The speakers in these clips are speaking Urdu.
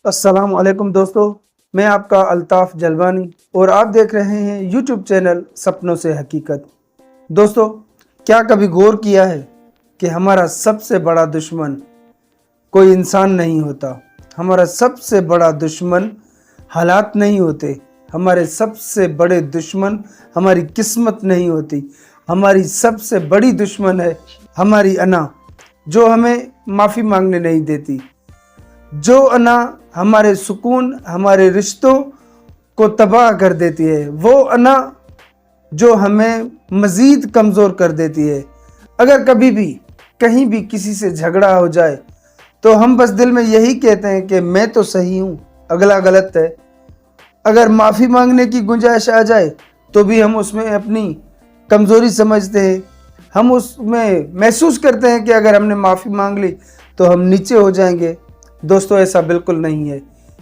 السلام علیکم دوستو، میں آپ کا الطاف جلوانی اور آپ دیکھ رہے ہیں یوٹیوب چینل سپنوں سے حقیقت۔ دوستو، کیا کبھی غور کیا ہے کہ ہمارا سب سے بڑا دشمن کوئی انسان نہیں ہوتا؟ ہمارا سب سے بڑا دشمن حالات نہیں ہوتے، ہمارے سب سے بڑے دشمن ہماری قسمت نہیں ہوتی، ہماری سب سے بڑی دشمن ہے ہماری انا، جو ہمیں معافی مانگنے نہیں دیتی، جو انا ہمارے سکون، ہمارے رشتوں کو تباہ کر دیتی ہے، وہ انا جو ہمیں مزید کمزور کر دیتی ہے۔ اگر کبھی بھی کہیں بھی کسی سے جھگڑا ہو جائے تو ہم بس دل میں یہی کہتے ہیں کہ میں تو صحیح ہوں، اگلا غلط ہے۔ اگر معافی مانگنے کی گنجائش آ جائے تو بھی ہم اس میں اپنی کمزوری سمجھتے ہیں، ہم اس میں محسوس کرتے ہیں کہ اگر ہم نے معافی مانگ لی تو ہم نیچے ہو جائیں گے۔ دوستو، ایسا بالکل نہیں ہے۔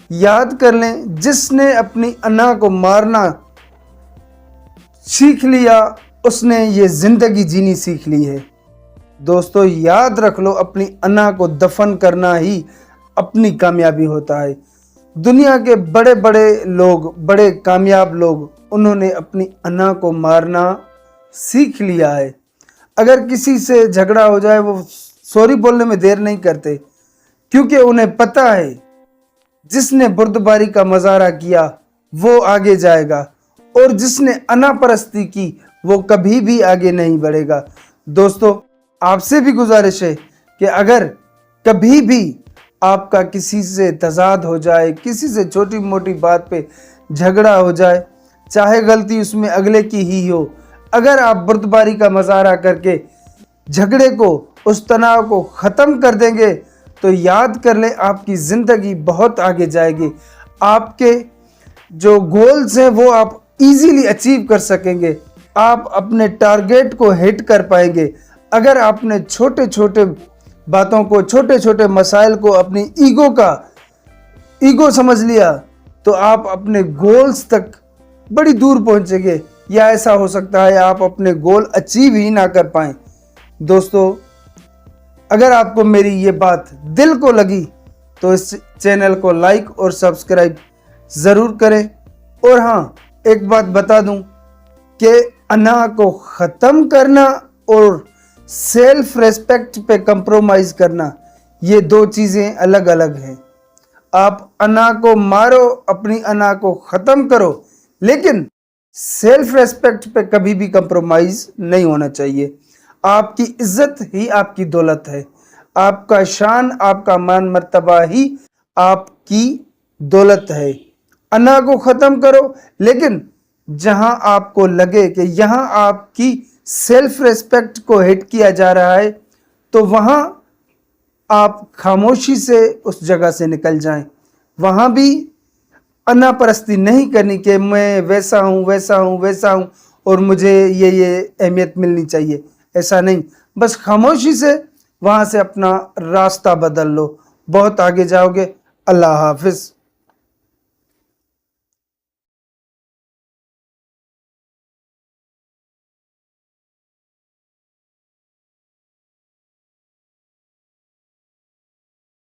یاد کر لیں، جس نے اپنی انا کو مارنا سیکھ لیا اس نے یہ زندگی جینی سیکھ لی ہے۔ دوستو، یاد رکھ لو، اپنی انا کو دفن کرنا ہی اپنی کامیابی ہوتا ہے۔ دنیا کے بڑے بڑے لوگ، بڑے کامیاب لوگ، انہوں نے اپنی انا کو مارنا سیکھ لیا ہے۔ اگر کسی سے جھگڑا ہو جائے وہ سوری بولنے میں دیر نہیں کرتے، کیونکہ انہیں پتہ ہے جس نے بردباری کا مظاہرہ کیا وہ آگے جائے گا، اور جس نے انا پرستی کی وہ کبھی بھی آگے نہیں بڑھے گا۔ دوستو، آپ سے بھی گزارش ہے کہ اگر کبھی بھی آپ کا کسی سے تضاد ہو جائے، کسی سے چھوٹی موٹی بات پہ جھگڑا ہو جائے، چاہے غلطی اس میں اگلے کی ہی ہو، اگر آپ بردباری کا مظاہرہ کر کے جھگڑے کو، اس تناؤ کو ختم کر دیں گے تو یاد کر لیں، آپ کی زندگی بہت آگے جائے گی۔ آپ کے جو گولز ہیں وہ آپ ایزیلی اچیو کر سکیں گے، آپ اپنے ٹارگیٹ کو ہٹ کر پائیں گے۔ اگر آپ نے چھوٹے چھوٹے باتوں کو، چھوٹے چھوٹے مسائل کو اپنی ایگو سمجھ لیا تو آپ اپنے گولز تک بڑی دور پہنچیں گے، یا ایسا ہو سکتا ہے آپ اپنے گول اچیو ہی نہ کر پائیں۔ دوستو، اگر آپ کو میری یہ بات دل کو لگی تو اس چینل کو لائک اور سبسکرائب ضرور کریں۔ اور ہاں، ایک بات بتا دوں کہ انا کو ختم کرنا اور سیلف ریسپیکٹ پہ کمپرومائز کرنا، یہ دو چیزیں الگ الگ ہیں۔ آپ انا کو مارو، اپنی انا کو ختم کرو، لیکن سیلف ریسپیکٹ پہ کبھی بھی کمپرومائز نہیں ہونا چاہیے۔ آپ کی عزت ہی آپ کی دولت ہے، آپ کا شان، آپ کا مان مرتبہ ہی آپ کی دولت ہے۔ انا کو ختم کرو، لیکن جہاں آپ کو لگے کہ یہاں آپ کی سیلف ریسپیکٹ کو ہٹ کیا جا رہا ہے تو وہاں آپ خاموشی سے اس جگہ سے نکل جائیں۔ وہاں بھی انا پرستی نہیں کرنی کہ میں ویسا ہوں، ویسا ہوں، ویسا ہوں اور مجھے یہ اہمیت ملنی چاہیے، ایسا نہیں۔ بس خاموشی سے وہاں سے اپنا راستہ بدل لو، بہت آگے جاؤ گے۔ اللہ حافظ۔